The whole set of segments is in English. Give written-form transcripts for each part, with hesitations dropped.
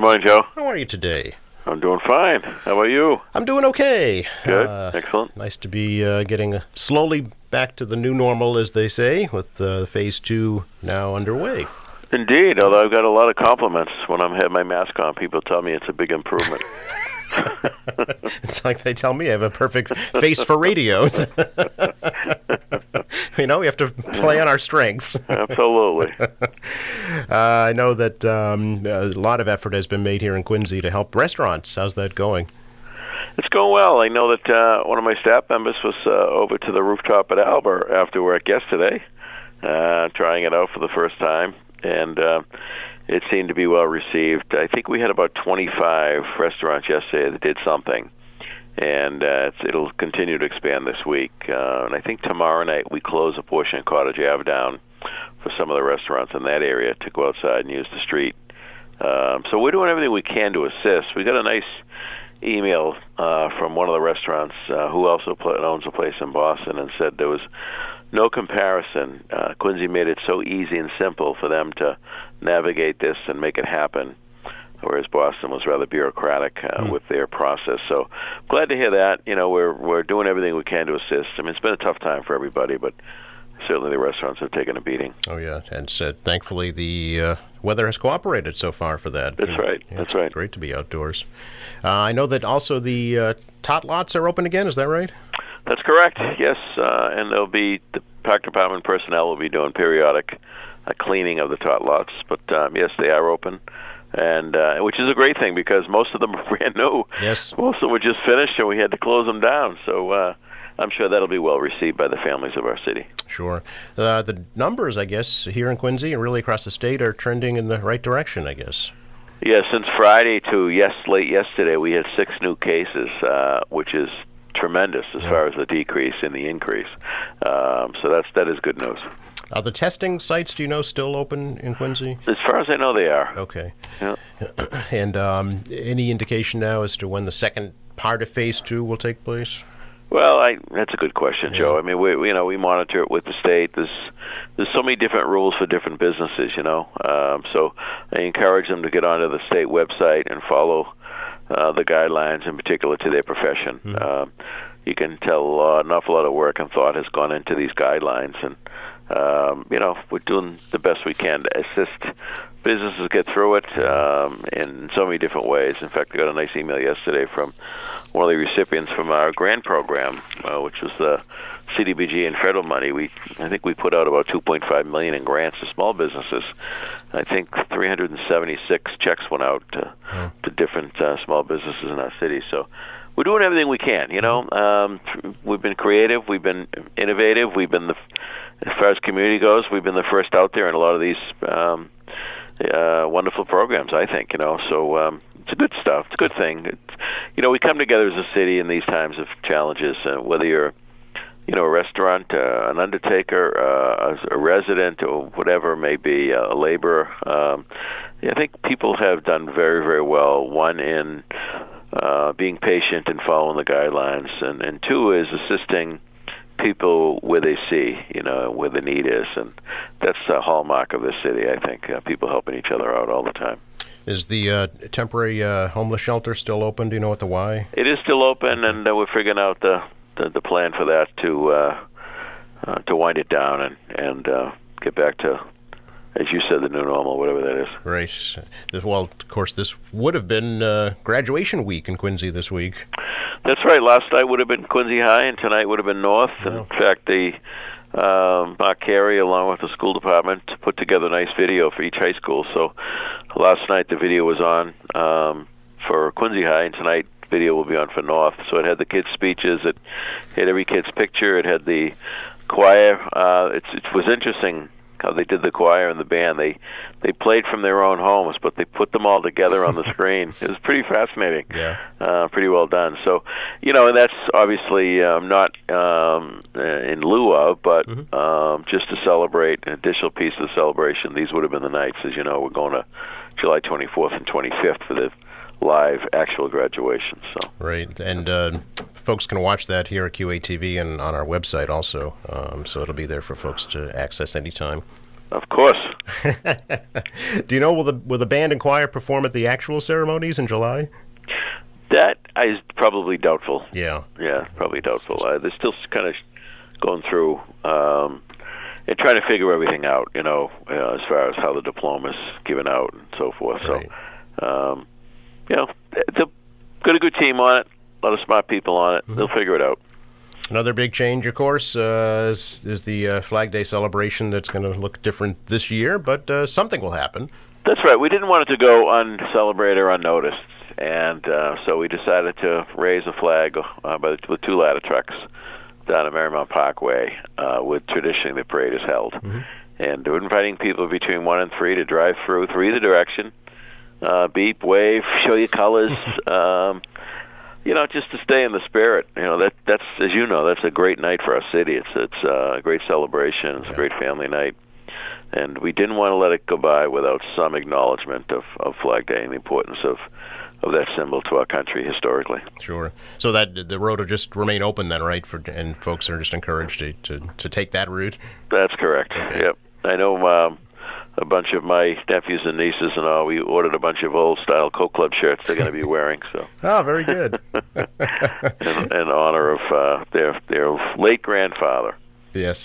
Good morning, Joe. How are you today? I'm doing fine. How about you? I'm doing okay. Good. Excellent. Nice to be getting slowly back to the new normal, as they say, with phase 2 now underway. Indeed, although I've got a lot of compliments when I'm having my mask on. People tell me it's a big improvement. It's like they tell me I have a perfect face for radio. We have to play on our strengths. Absolutely. I know that a lot of effort has been made here in Quincy to help restaurants. How's that going? It's going well. I know that one of my staff members was over to the rooftop at Albert after work yesterday, trying it out for the first time, and it seemed to be well received. I think we had about 25 restaurants yesterday that did something, and it'll continue to expand this week. And I think tomorrow night we close a portion of Cottage Ave down for some of the restaurants in that area to go outside and use the street. So we're doing everything we can to assist. We got a nice email from one of the restaurants who also owns a place in Boston and said there was no comparison. Quincy made it so easy and simple for them to navigate this and make it happen, whereas Boston was rather bureaucratic with their process. So glad to hear that. We're doing everything we can to assist. I mean, it's been a tough time for everybody, but certainly the restaurants have taken a beating. Oh, yeah, and thankfully the weather has cooperated so far for that. That's right. Yeah, That's right. Great to be outdoors. I know that also the tot lots are open again. Is that right? That's correct, yes. And the park department personnel will be doing periodic cleaning of the tot lots. But, yes, they are open, and which is a great thing because most of them are brand new. Yes. Most of them were just finished, and we had to close them down. So I'm sure that'll be well received by the families of our city. Sure. The numbers, I guess, here in Quincy and really across the state are trending in the right direction, I guess. Yeah, since Friday to late yesterday, we had 6 new cases, which is tremendous as far as the decrease in the increase. So that is good news. Are the testing sites, do you know, still open in Quincy? As far as I know, they are. Okay. Yeah. And any indication now as to when the second part of phase 2 will take place? Well, that's a good question, Joe. I mean, we monitor it with the state. There's so many different rules for different businesses, So I encourage them to get onto the state website and follow the guidelines, in particular to their profession. You can tell an awful lot of work and thought has gone into these guidelines, and we're doing the best we can to assist businesses get through it in so many different ways. In fact, I got a nice email yesterday from one of the recipients from our grant program, which was the CDBG and federal money. I think we put out about $2.5 million in grants to small businesses. I think 376 checks went out to different small businesses in our city. So we're doing everything we can. We've been creative, we've been innovative, as far as community goes, we've been the first out there in a lot of these wonderful programs, I think. So it's a good stuff. It's a good thing. We come together as a city in these times of challenges, whether you're a restaurant, an undertaker, a resident, or whatever it may be, a laborer. I think people have done very, very well. One, in being patient and following the guidelines, and two is assisting people where they see, where the need is, and that's the hallmark of this city, I think. People helping each other out all the time. Is the temporary homeless shelter still open? Do you know what the why? It is still open, and we're figuring out the plan for that to wind it down and get back to, as you said, the new normal, whatever that is. Right. Well, of course, this would have been graduation week in Quincy this week. That's right. Last night would have been Quincy High, and tonight would have been North. Oh. In fact, the Mark Carey, along with the school department, put together a nice video for each high school. So last night the video was on for Quincy High, and tonight video will be on for North. So it had the kids' speeches, it had every kid's picture, it had the choir. It was interesting how they did the choir and the band. They played from their own homes, but they put them all together on the screen. It was pretty fascinating. Yeah. Pretty well done. So, and that's obviously not in lieu of, but just to celebrate an additional piece of the celebration. These would have been the nights, as you know, we're going to July 24th and 25th for the live actual graduation. So right, and folks can watch that here at QATV and on our website also. So it'll be there for folks to access anytime. Of course. Do you know, will the band and choir perform at the actual ceremonies in July? That is probably doubtful. Yeah. Yeah, probably doubtful. They're still kind of going through and trying to figure everything out, as far as how the diploma's given out and so forth. Right. So, they've got a good team on it, a lot of smart people on it. Mm-hmm. They'll figure it out. Another big change, of course, is the Flag Day celebration that's going to look different this year, but something will happen. That's right. We didn't want it to go uncelebrated or unnoticed, and so we decided to raise a flag with 2 ladder trucks down at Marymount Parkway, where traditionally the parade is held. Mm-hmm. And we're inviting people between 1 and 3 to drive through either direction, beep, wave, show your colors, just to stay in the spirit. That's, as you know, that's a great night for our city. It's a great celebration. It's a great family night. And we didn't want to let it go by without some acknowledgement of Flag Day and the importance of that symbol to our country historically. Sure. So that the road will just remain open then, right? And folks are just encouraged to take that route? That's correct. Okay. Yep. I know a bunch of my nephews and nieces and all, we ordered a bunch of old-style Coke Club shirts they're going to be wearing. So. Oh, very good. in honor of their late grandfather. Yes.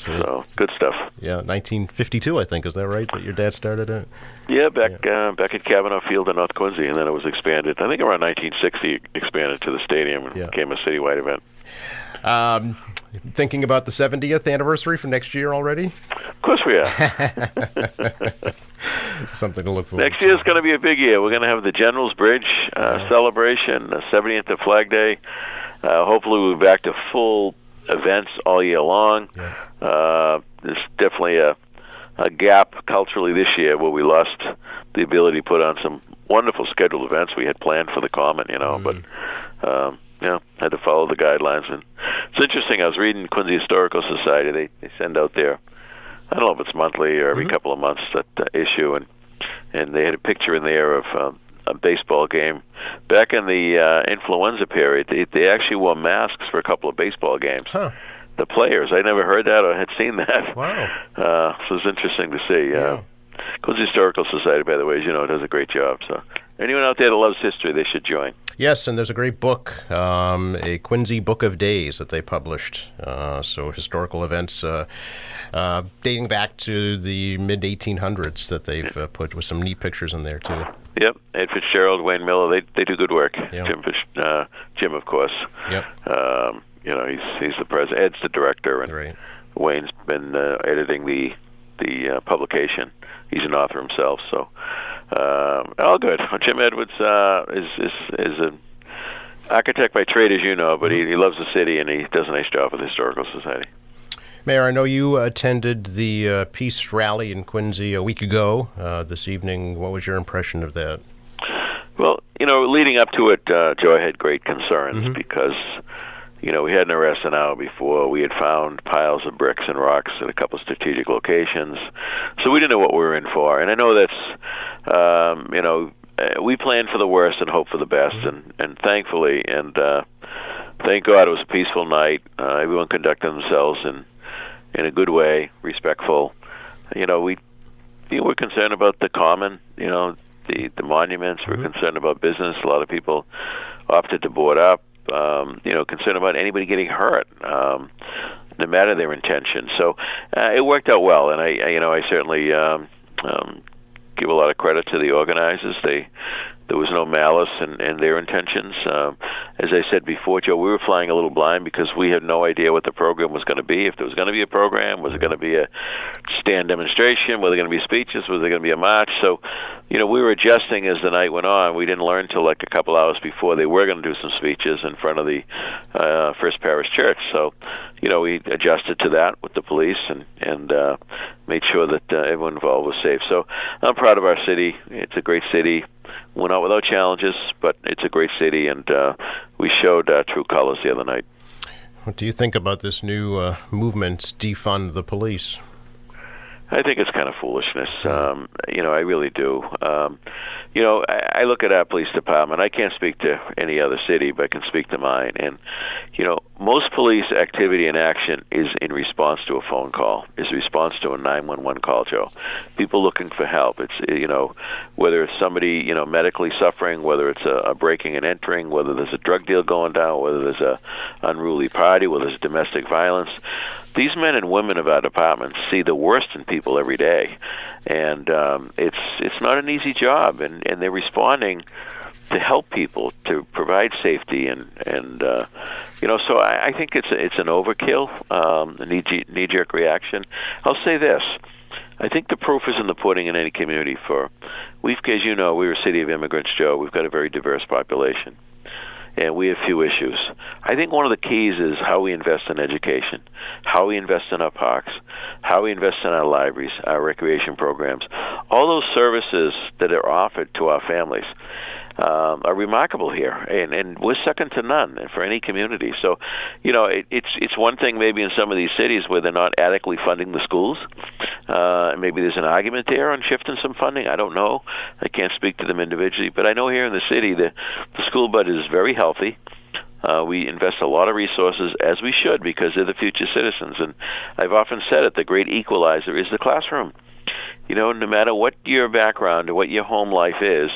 So, good stuff. Yeah, 1952, I think. Is that right, that your dad started it? Yeah, back at Kavanaugh Field in North Quincy, and then it was expanded. I think around 1960, it expanded to the stadium and became a citywide event. Thinking about the 70th anniversary for next year already? Of course we are. Something to look forward to. Next year's going to be a big year. We're going to have the General's Bridge celebration, the 70th of Flag Day. Hopefully we'll be back to full events all year long. Yeah. There's definitely a gap culturally this year where we lost the ability to put on some wonderful scheduled events we had planned for the Common, but had to follow the guidelines. And it's interesting, I was reading Quincy Historical Society. They send out their, I don't know if it's monthly or every couple of months, that issue, and they had a picture in there of a baseball game. Back in the influenza period, they actually wore masks for a couple of baseball games. Huh. The players, I never heard that or had seen that. Wow. So it's interesting to see. Quincy Historical Society, by the way, as you know, does a great job. So anyone out there that loves history, they should join. Yes, and there's a great book, a Quincy Book of Days that they published. So historical events dating back to the mid-1800s that they've put with some neat pictures in there, too. Yep, Ed Fitzgerald, Wayne Miller, they do good work. Yep. Jim, of course. Yep. He's the president. Ed's the director, and right. Wayne's been editing the publication. He's an author himself, so all good. Jim Edwards is an architect by trade, as you know, but he loves the city and he does a nice job with the Historical Society. Mayor, I know you attended the Peace Rally in Quincy a week ago this evening. What was your impression of that? Well, leading up to it, Joe, I had great concerns because we had an arrest an hour before. We had found piles of bricks and rocks at a couple of strategic locations. So we didn't know what we were in for. And I know that's, we planned for the worst and hoped for the best. And thankfully, and thank God it was a peaceful night. Everyone conducted themselves in a good way, respectful. We're concerned about the Common, the monuments. We're concerned about business. A lot of people opted to board up. Concerned about anybody getting hurt, no matter their intention. So it worked out well, and I certainly give a lot of credit to the organizers. There was no malice in their intentions. As I said before, Joe, we were flying a little blind because we had no idea what the program was going to be. If there was going to be a program, was it going to be a stand demonstration? Were there going to be speeches? Was there going to be a march? So, we were adjusting as the night went on. We didn't learn until like a couple hours before they were going to do some speeches in front of the First Parish Church. So, we adjusted to that with the police and made sure that everyone involved was safe. So I'm proud of our city. It's a great city. We're not without challenges, but it's a great city, and we showed true colors the other night. What do you think about this new movement, defund the police? I think it's kind of foolishness. I really do. I look at our police department. I can't speak to any other city, but I can speak to mine. And, most police activity and action is in response to a phone call, is response to a 911 call, Joe. People looking for help. It's, whether it's somebody, medically suffering, whether it's a breaking and entering, whether there's a drug deal going down, whether there's a unruly party, whether there's domestic violence. These men and women of our department see the worst in people every day. And it's not an easy job, and they're responding to help people, to provide safety, and so I think it's an overkill, a knee-jerk reaction. I'll say this: I think the proof is in the pudding in any community. As you know, we're a city of immigrants, Joe. We've got a very diverse population, and we have few issues. I think one of the keys is how we invest in education, how we invest in our parks, how we invest in our libraries, our recreation programs. All those services that are offered to our families are remarkable here, and we're second to none for any community. So, it's one thing maybe in some of these cities where they're not adequately funding the schools. Maybe there's an argument there on shifting some funding. I don't know. I can't speak to them individually, but I know here in the city the school budget is very healthy. We invest a lot of resources, as we should, because they're the future citizens. And I've often said it, the great equalizer is the classroom. No matter what your background or what your home life is,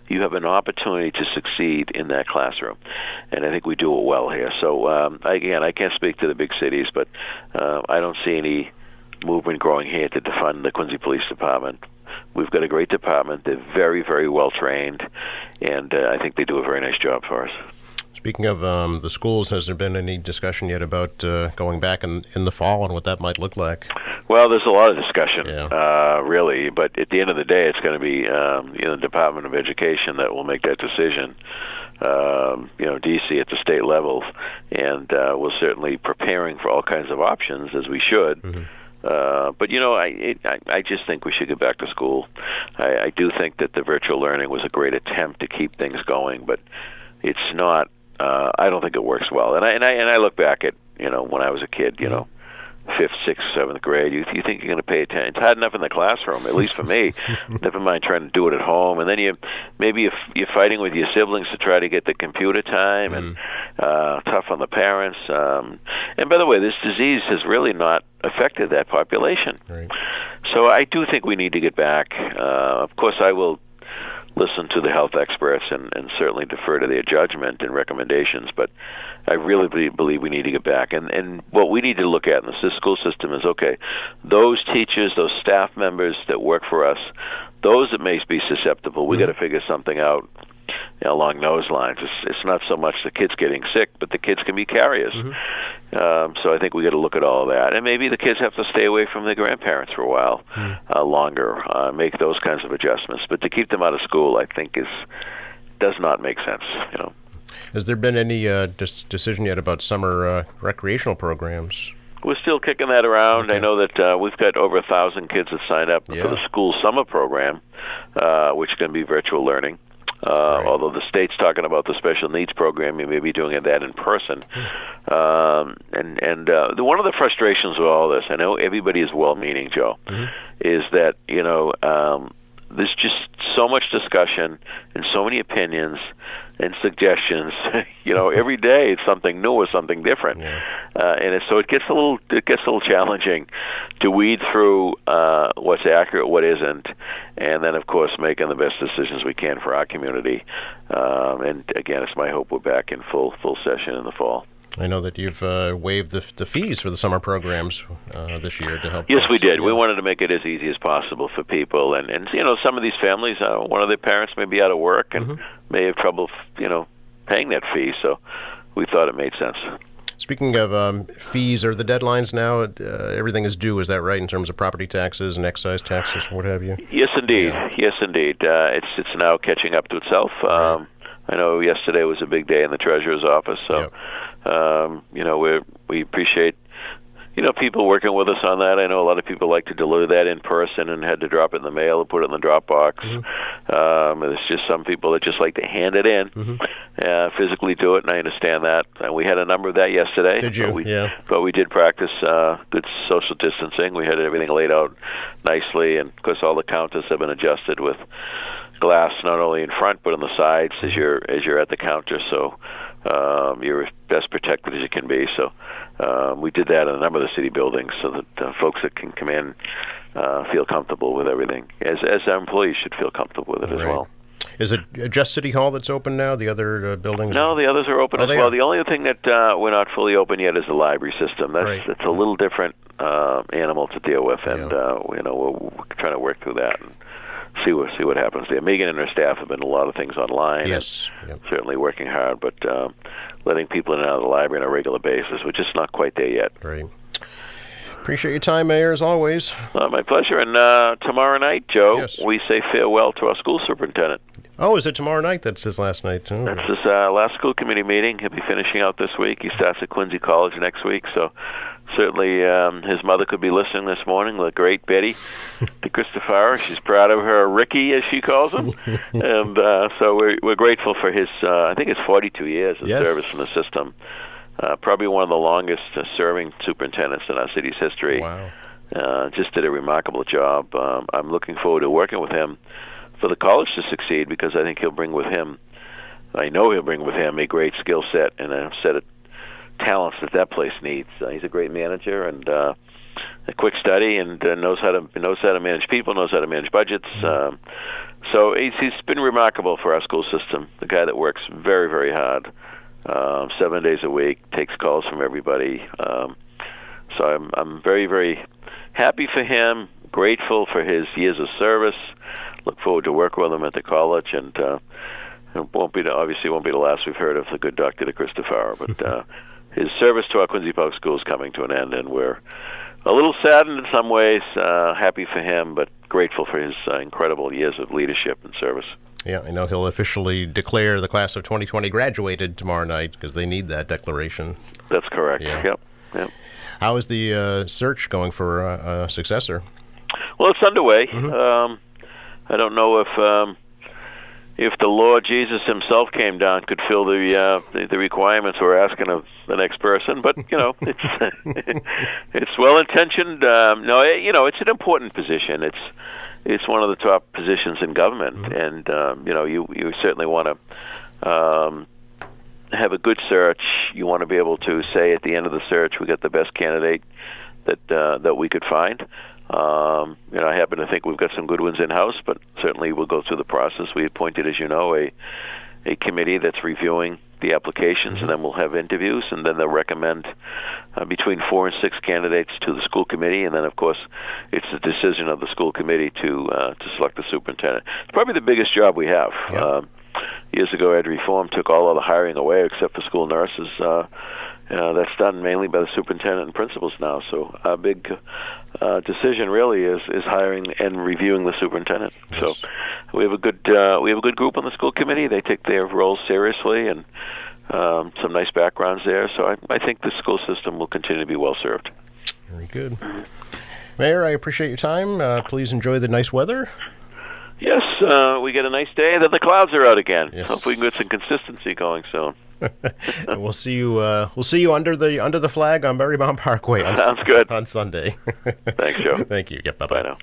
you have an opportunity to succeed in that classroom. And I think we do it well here. So, I can't speak to the big cities, but I don't see any movement growing here to defund the Quincy Police Department. We've got a great department. They're very, very well trained, and I think they do a very nice job for us. Speaking of the schools, has there been any discussion yet about going back in the fall and what that might look like? Well, there's a lot of discussion, really, but at the end of the day, it's going to be the Department of Education that will make that decision. D.C. at the state level, and we're certainly preparing for all kinds of options, as we should. Mm-hmm. But I just think we should get back to school. I do think that the virtual learning was a great attempt to keep things going, but it's not. I don't think it works well. And I look back at when I was a kid, 5th, 6th, 7th grade, you think you're going to pay attention. It's hard enough in the classroom, at least for me. Never mind trying to do it at home. And then you're fighting with your siblings to try to get the computer time, and tough on the parents. And by the way, this disease has really not affected that population. Right. So I do think we need to get back. Of course, I will listen to the health experts and certainly defer to their judgment and recommendations, but I really believe we need to get back. And what we need to look at in the school system is, okay, those teachers, those staff members that work for us, those that may be susceptible, we got to figure something out along those lines. It's not so much the kids getting sick, but the kids can be carriers. So I think we got to look at all of that. And maybe the kids have to stay away from their grandparents for a while longer, make those kinds of adjustments. But to keep them out of school, I think does not make sense. Has there been any decision yet about summer recreational programs? We're still kicking that around. Okay. I know that we've got over 1,000 kids that signed up for the school summer program, which is going to be virtual learning. Right. Although the state's talking about the special needs program, you may be doing that in person. One of the frustrations with all this, I know everybody is well-meaning, Joe, is that, there's just so much discussion and so many opinions and suggestions. Every day it's something new or something different, so it gets a little challenging to weed through what's accurate, what isn't, and then of course making the best decisions we can for our community. And again, it's my hope we're back in full session in the fall. I know that you've waived the fees for the summer programs this year to help. Yes, we did. We wanted to make it as easy as possible for people, and some of these families, one of their parents may be out of work and may have trouble, paying that fee. So we thought it made sense. Speaking of fees, are the deadlines now? Everything is due, is that right, in terms of property taxes and excise taxes, what have you? Yes, indeed. Yeah. Yes, indeed. It's now catching up to itself. Right. I know yesterday was a big day in the Treasurer's office, so we appreciate people working with us on that. I know a lot of people like to deliver that in person and had to drop it in the mail or put it in the Dropbox. There's just some people that just like to hand it in, physically do it, and I understand that. We had a number of that yesterday. Did you? But we did practice good social distancing. We had everything laid out nicely, and of course all the counters have been adjusted with glass not only in front but on the sides as you're at the counter. So you're as best protected as you can be. So we did that in a number of the city buildings so that folks that can come in feel comfortable with everything, as our employees should feel comfortable with it as well. Is it just City Hall that's open now? The other buildings? No, the others are open as well. The only thing that we're not fully open yet is the library system. That's a little different animal to deal with, and we're trying to work through that and see what happens there. Megan and her staff have been a lot of things online. Yes, certainly working hard, but letting people in and out of the library on a regular basis, we're just not quite there yet. Right. Appreciate your time, Mayor, as always. My pleasure. And tomorrow night, Joe, we say farewell to our school superintendent. Oh, is it tomorrow night? That's his last night. Oh. That's his last school committee meeting. He'll be finishing out this week. He starts at Quincy College next week, so certainly his mother could be listening this morning, the great Betty DeCristofaro. She's proud of her Ricky, as she calls him. And so we're grateful for his, I think it's 42 years of service in the system. Probably one of the longest serving superintendents in our city's history. Wow. Just did a remarkable job. I'm looking forward to working with him for the college to succeed, because I think he'll bring with him, I know he'll bring with him a great skill set and a set of talents that place needs. He's a great manager and a quick study, and knows how to manage people, knows how to manage budgets. So he's been remarkable for our school system. The guy that works very, very hard, 7 days a week, takes calls from everybody. So I'm very, very happy for him, grateful for his years of service. Look forward to working with him at the college, and it won't be the last we've heard of the good Dr. DeCristofaro, but his service to our Quincy Public Schools is coming to an end, and we're a little saddened in some ways, happy for him, but grateful for his incredible years of leadership and service. Yeah, I know he'll officially declare the class of 2020 graduated tomorrow night, because they need that declaration. That's correct. Yeah. Yep. How is the search going for a successor? Well, it's underway. I don't know if the Lord Jesus himself came down, could fill the requirements we're asking of the next person. But it's well intentioned. It's an important position. It's one of the top positions in government, and you certainly want to have a good search. You want to be able to say at the end of the search, we got the best candidate that we could find. I happen to think we've got some good ones in-house, but certainly we'll go through the process. We appointed, as you know, a committee that's reviewing the applications, and then we'll have interviews, and then they'll recommend between 4 and 6 candidates to the school committee, and then, of course, it's the decision of the school committee to select the superintendent. It's probably the biggest job we have. Yep. Years ago, Ed Reform took all of the hiring away except for school nurses. That's done mainly by the superintendent and principals now. So our big decision really is hiring and reviewing the superintendent. Yes. So we have a good group on the school committee. They take their roles seriously, and some nice backgrounds there. So I think the school system will continue to be well served. Very good. Mayor, I appreciate your time. Please enjoy the nice weather. Yes, we get a nice day, and then the clouds are out again. Yes. Hopefully we can get some consistency going soon. And we'll see you under the flag on Berrybaum Parkway. Sounds good. On Sunday. Thanks, Joe. Thank you. Yep. Bye now.